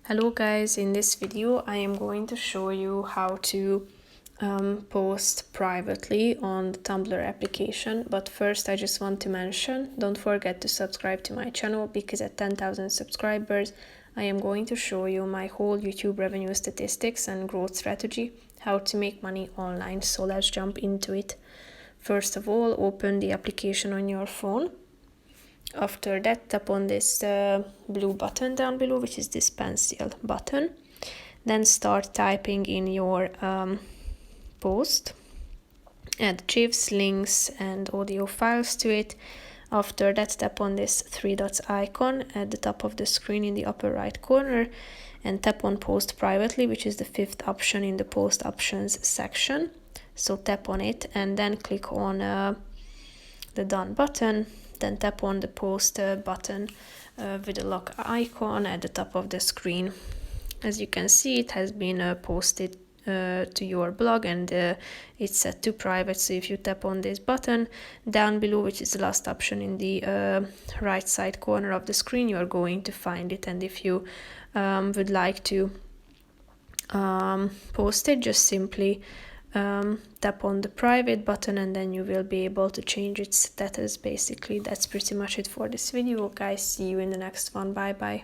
Hello guys, in this video I am going to show you how to post privately on the Tumblr application, but first I just want to mention, don't forget to subscribe to my channel because at 10,000 subscribers I am going to show you my whole YouTube revenue statistics and growth strategy, how to make money online. So let's jump into it. First of all, open the application on your phone. After that, tap on this blue button down below, which is this pencil button. Then start typing in your post. Add GIFs, links and audio files to it. After that, tap on this three dots icon at the top of the screen in the upper right corner and tap on post privately, which is the fifth option in the post options section. So tap on it and then click on the done button. Then tap on the post button with the lock icon at the top of the screen. As you can see, it has been posted to your blog and it's set to private. So if you tap on this button down below, which is the last option in the right side corner of the screen, you are going to find it. And if you would like to post it, just simply tap on the private button and then you will be able to change its status. Basically, that's pretty much it for this video, guys. See you in the next one. Bye bye.